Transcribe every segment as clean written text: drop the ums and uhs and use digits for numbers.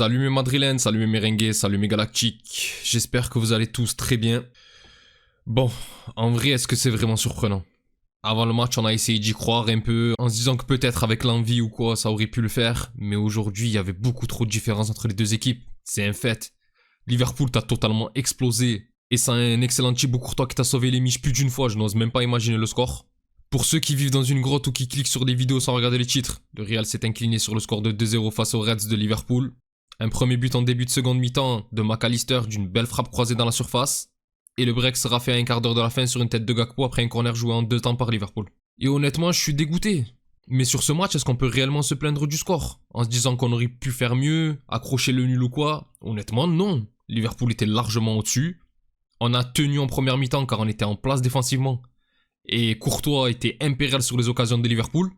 Salut mes madrilènes, salut mes merengues, salut mes galactiques. J'espère que vous allez tous très bien. Bon, en vrai, est-ce que c'est vraiment surprenant? Avant le match, on a essayé d'y croire un peu, en se disant que peut-être avec l'envie ou quoi, ça aurait pu le faire. Mais aujourd'hui, il y avait beaucoup trop de différence entre les deux équipes. C'est un fait. Liverpool t'a totalement explosé. Et c'est un excellent Thibaut Courtois qui t'a sauvé les miches plus d'une fois, je n'ose même pas imaginer le score. Pour ceux qui vivent dans une grotte ou qui cliquent sur des vidéos sans regarder les titres, le Real s'est incliné sur le score de 2-0 face aux Reds de Liverpool. Un premier but en début de seconde mi-temps de McAllister d'une belle frappe croisée dans la surface. Et le break sera fait à un quart d'heure de la fin sur une tête de Gakpo après un corner joué en 2 temps par Liverpool. Et honnêtement, je suis dégoûté. Mais sur ce match, est-ce qu'on peut réellement se plaindre du score? En se disant qu'on aurait pu faire mieux, accrocher le nul ou quoi? Honnêtement, non. Liverpool était largement au-dessus. On a tenu en première mi-temps car on était en place défensivement. Et Courtois était impérial sur les occasions de Liverpool.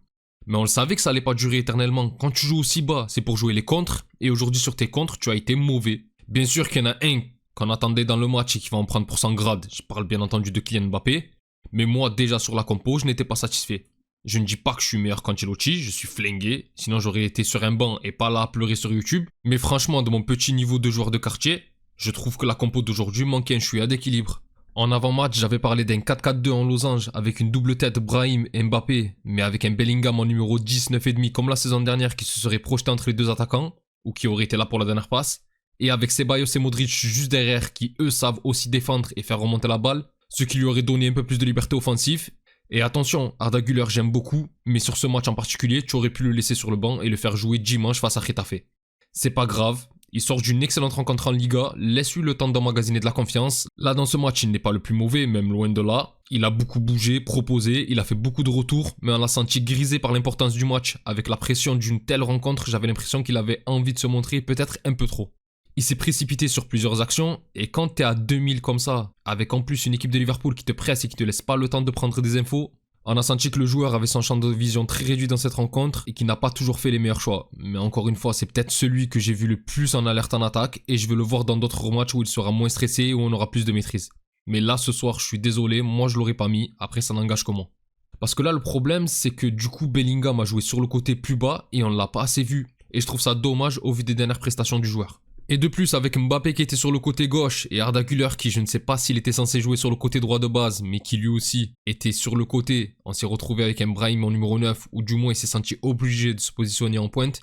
Mais on le savait que ça allait pas durer éternellement. Quand tu joues aussi bas, c'est pour jouer les contres. Et aujourd'hui sur tes contres, tu as été mauvais. Bien sûr qu'il y en a un qu'on attendait dans le match et qui va en prendre pour 100 grades. Je parle bien entendu de Kylian Mbappé. Mais moi, déjà sur la compo, je n'étais pas satisfait. Je ne dis pas que je suis meilleur qu'Ancelotti, je suis flingué. Sinon j'aurais été sur un banc et pas là à pleurer sur YouTube. Mais franchement, de mon petit niveau de joueur de quartier, je trouve que la compo d'aujourd'hui manquait un chouïa d'équilibre. En avant-match, j'avais parlé d'un 4-4-2 en losange avec une double tête Brahim et Mbappé, mais avec un Bellingham en numéro 10, 9,5 comme la saison dernière qui se serait projeté entre les deux attaquants, ou qui aurait été là pour la dernière passe, et avec Ceballos et Modric juste derrière qui eux savent aussi défendre et faire remonter la balle, ce qui lui aurait donné un peu plus de liberté offensive. Et attention, Arda Güler j'aime beaucoup, mais sur ce match en particulier, tu aurais pu le laisser sur le banc et le faire jouer dimanche face à Getafe. C'est pas grave. Il sort d'une excellente rencontre en Liga, laisse-lui le temps d'emmagasiner de la confiance. Là dans ce match, il n'est pas le plus mauvais, même loin de là. Il a beaucoup bougé, proposé, il a fait beaucoup de retours, mais on l'a senti grisé par l'importance du match. Avec la pression d'une telle rencontre, j'avais l'impression qu'il avait envie de se montrer peut-être un peu trop. Il s'est précipité sur plusieurs actions, et quand t'es à 2000 comme ça, avec en plus une équipe de Liverpool qui te presse et qui te laisse pas le temps de prendre des infos, on a senti que le joueur avait son champ de vision très réduit dans cette rencontre et qu'il n'a pas toujours fait les meilleurs choix. Mais encore une fois, c'est peut-être celui que j'ai vu le plus en alerte en attaque et je veux le voir dans d'autres matchs où il sera moins stressé et où on aura plus de maîtrise. Mais là, ce soir, je suis désolé, moi je l'aurais pas mis, après ça n'engage que moi. Parce que là, le problème, c'est que du coup, Bellingham a joué sur le côté plus bas et on l'a pas assez vu. Et je trouve ça dommage au vu des dernières prestations du joueur. Et de plus, avec Mbappé qui était sur le côté gauche et Arda Güler qui je ne sais pas s'il était censé jouer sur le côté droit de base, mais qui lui aussi était sur le côté, on s'est retrouvé avec un Brahim en numéro 9, ou du moins il s'est senti obligé de se positionner en pointe.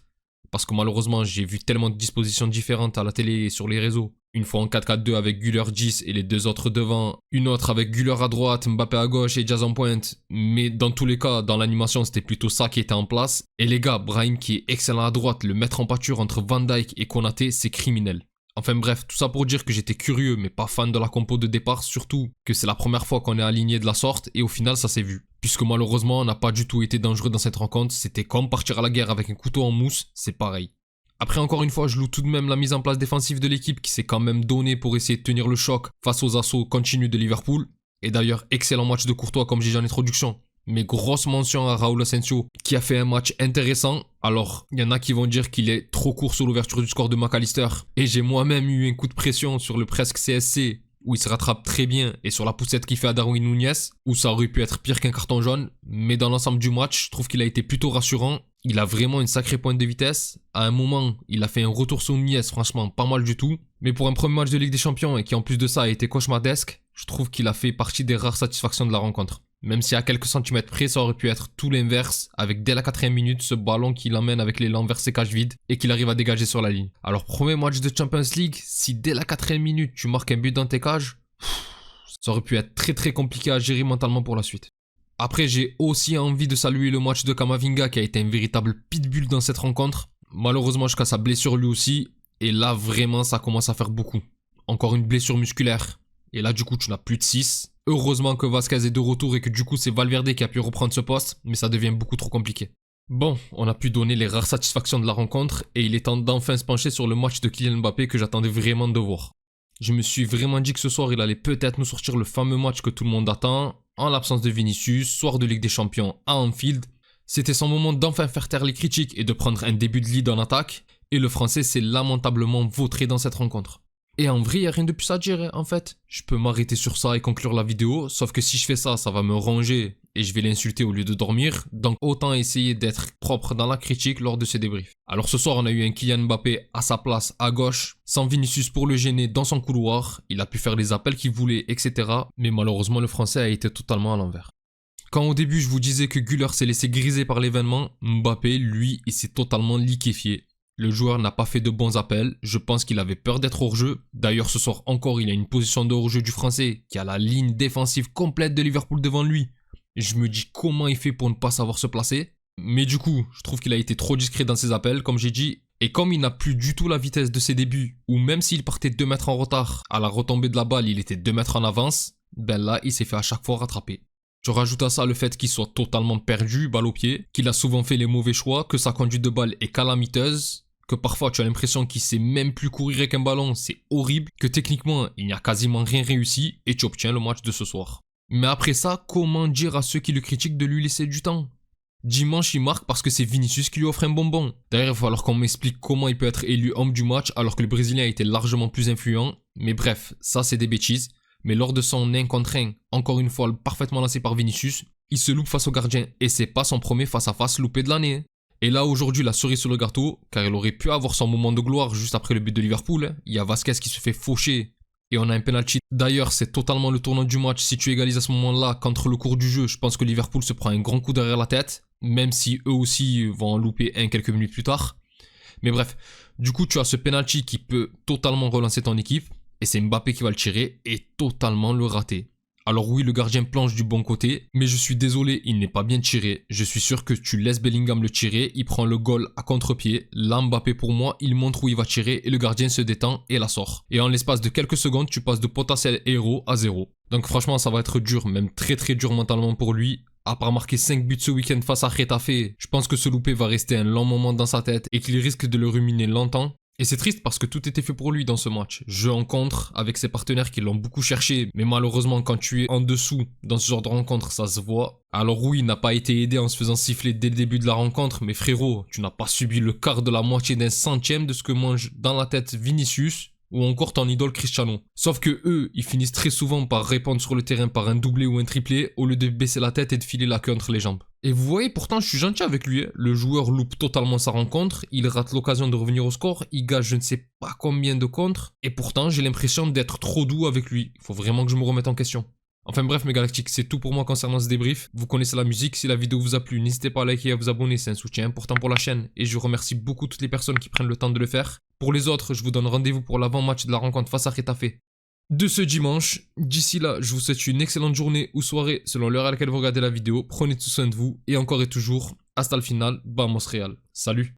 Parce que malheureusement, j'ai vu tellement de dispositions différentes à la télé et sur les réseaux. Une fois en 4-4-2 avec Güler 10 et les deux autres devant. Une autre avec Güler à droite, Mbappé à gauche et Diaz en pointe. Mais dans tous les cas, dans l'animation, c'était plutôt ça qui était en place. Et les gars, Brahim qui est excellent à droite, le mettre en pâture entre Van Dijk et Konaté, c'est criminel. Enfin bref, tout ça pour dire que j'étais curieux mais pas fan de la compo de départ, surtout que c'est la première fois qu'on est aligné de la sorte et au final ça s'est vu. Puisque malheureusement on n'a pas du tout été dangereux dans cette rencontre, c'était comme partir à la guerre avec un couteau en mousse, c'est pareil. Après encore une fois, je loue tout de même la mise en place défensive de l'équipe qui s'est quand même donnée pour essayer de tenir le choc face aux assauts continus de Liverpool. Et d'ailleurs, excellent match de Courtois comme j'ai dit en introduction. Mais grosse mention à Raúl Asensio qui a fait un match intéressant. Alors, il y en a qui vont dire qu'il est trop court sur l'ouverture du score de McAllister. Et j'ai moi-même eu un coup de pression sur le presque CSC où il se rattrape très bien et sur la poussette qu'il fait à Darwin Núñez où ça aurait pu être pire qu'un carton jaune. Mais dans l'ensemble du match, je trouve qu'il a été plutôt rassurant. Il a vraiment une sacrée pointe de vitesse. À un moment, il a fait un retour sur Núñez, franchement pas mal du tout. Mais pour un premier match de Ligue des Champions et qui en plus de ça a été cauchemardesque, je trouve qu'il a fait partie des rares satisfactions de la rencontre. Même si à quelques centimètres près, ça aurait pu être tout l'inverse, avec dès la 4ème minute ce ballon qu'il emmène avec l'élan vers ses cages vides et qu'il arrive à dégager sur la ligne. Alors premier match de Champions League, si dès la 4ème minute tu marques un but dans tes cages, ça aurait pu être très très compliqué à gérer mentalement pour la suite. Après j'ai aussi envie de saluer le match de Camavinga qui a été un véritable pitbull dans cette rencontre. Malheureusement jusqu'à sa blessure lui aussi, et là vraiment ça commence à faire beaucoup. Encore une blessure musculaire, et là du coup tu n'as plus de 6. Heureusement que Vasquez est de retour et que du coup c'est Valverde qui a pu reprendre ce poste, mais ça devient beaucoup trop compliqué. Bon, on a pu donner les rares satisfactions de la rencontre et il est temps d'enfin se pencher sur le match de Kylian Mbappé que j'attendais vraiment de voir. Je me suis vraiment dit que ce soir il allait peut-être nous sortir le fameux match que tout le monde attend, en l'absence de Vinicius, soir de Ligue des Champions à Anfield. C'était son moment d'enfin faire taire les critiques et de prendre un début de lead en attaque, et le français s'est lamentablement vautré dans cette rencontre. Et en vrai, il n'y a rien de plus à dire, en fait. Je peux m'arrêter sur ça et conclure la vidéo, sauf que si je fais ça, ça va me ranger et je vais l'insulter au lieu de dormir, donc autant essayer d'être propre dans la critique lors de ces débriefs. Alors ce soir, on a eu un Kylian Mbappé à sa place à gauche, sans Vinicius pour le gêner dans son couloir, il a pu faire les appels qu'il voulait, etc. Mais malheureusement, le français a été totalement à l'envers. Quand au début je vous disais que Güler s'est laissé griser par l'événement, Mbappé, lui, il s'est totalement liquéfié. Le joueur n'a pas fait de bons appels, je pense qu'il avait peur d'être hors-jeu. D'ailleurs ce soir encore, il a une position de hors-jeu du français qui a la ligne défensive complète de Liverpool devant lui. Je me dis comment il fait pour ne pas savoir se placer. Mais du coup, je trouve qu'il a été trop discret dans ses appels, comme j'ai dit. Et comme il n'a plus du tout la vitesse de ses débuts, ou même s'il partait 2 mètres en retard, à la retombée de la balle, il était 2 mètres en avance, ben là, il s'est fait à chaque fois rattraper. Je rajoute à ça le fait qu'il soit totalement perdu, balle au pied, qu'il a souvent fait les mauvais choix, que sa conduite de balle est calamiteuse, que parfois tu as l'impression qu'il sait même plus courir avec un ballon, c'est horrible, que techniquement il n'y a quasiment rien réussi et tu obtiens le match de ce soir. Mais après ça, comment dire à ceux qui le critiquent de lui laisser du temps? Dimanche il marque parce que c'est Vinicius qui lui offre un bonbon. D'ailleurs il va falloir qu'on m'explique comment il peut être élu homme du match alors que le Brésilien a été largement plus influent, mais bref, ça c'est des bêtises. Mais lors de son 1 contre 1, encore une fois parfaitement lancé par Vinicius, il se loupe face au gardien et c'est pas son premier face-à-face loupé de l'année. Et là aujourd'hui la cerise sur le gâteau, car il aurait pu avoir son moment de gloire juste après le but de Liverpool, il y a Vasquez qui se fait faucher et on a un penalty. D'ailleurs c'est totalement le tournant du match, si tu égalises à ce moment-là contre le cours du jeu, je pense que Liverpool se prend un grand coup derrière la tête, même si eux aussi vont en louper un quelques minutes plus tard. Mais bref, du coup tu as ce penalty qui peut totalement relancer ton équipe. Et c'est Mbappé qui va le tirer et totalement le rater. Alors oui, le gardien planche du bon côté, mais je suis désolé, il n'est pas bien tiré. Je suis sûr que tu laisses Bellingham le tirer, il prend le goal à contre-pied. Là, Mbappé pour moi, il montre où il va tirer et le gardien se détend et la sort. Et en l'espace de quelques secondes, tu passes de potentiel héros à 0. Donc franchement, ça va être dur, même très très dur mentalement pour lui. À part marquer 5 buts ce week-end face à Getafe, je pense que ce loupé va rester un long moment dans sa tête et qu'il risque de le ruminer longtemps. Et c'est triste parce que tout était fait pour lui dans ce match. Jeu en contre avec ses partenaires qui l'ont beaucoup cherché, mais malheureusement quand tu es en dessous dans ce genre de rencontre, ça se voit. Alors oui, il n'a pas été aidé en se faisant siffler dès le début de la rencontre, mais frérot, tu n'as pas subi le quart de la moitié d'un centième de ce que mange dans la tête Vinicius ou encore ton idole Cristiano. Sauf que eux, ils finissent très souvent par répondre sur le terrain par un doublé ou un triplé au lieu de baisser la tête et de filer la queue entre les jambes. Et vous voyez, pourtant je suis gentil avec lui, hein. Le joueur loupe totalement sa rencontre, il rate l'occasion de revenir au score, il gage je ne sais pas combien de contres, et pourtant j'ai l'impression d'être trop doux avec lui. Il faut vraiment que je me remette en question. Enfin bref mes galactiques, c'est tout pour moi concernant ce débrief. Vous connaissez la musique, si la vidéo vous a plu, n'hésitez pas à liker et à vous abonner, c'est un soutien important pour la chaîne. Et je remercie beaucoup toutes les personnes qui prennent le temps de le faire. Pour les autres, je vous donne rendez-vous pour l'avant-match de la rencontre face à Getafe de ce dimanche. D'ici là, je vous souhaite une excellente journée ou soirée selon l'heure à laquelle vous regardez la vidéo. Prenez tout soin de vous et encore et toujours, hasta le final, vamos Real. Salut!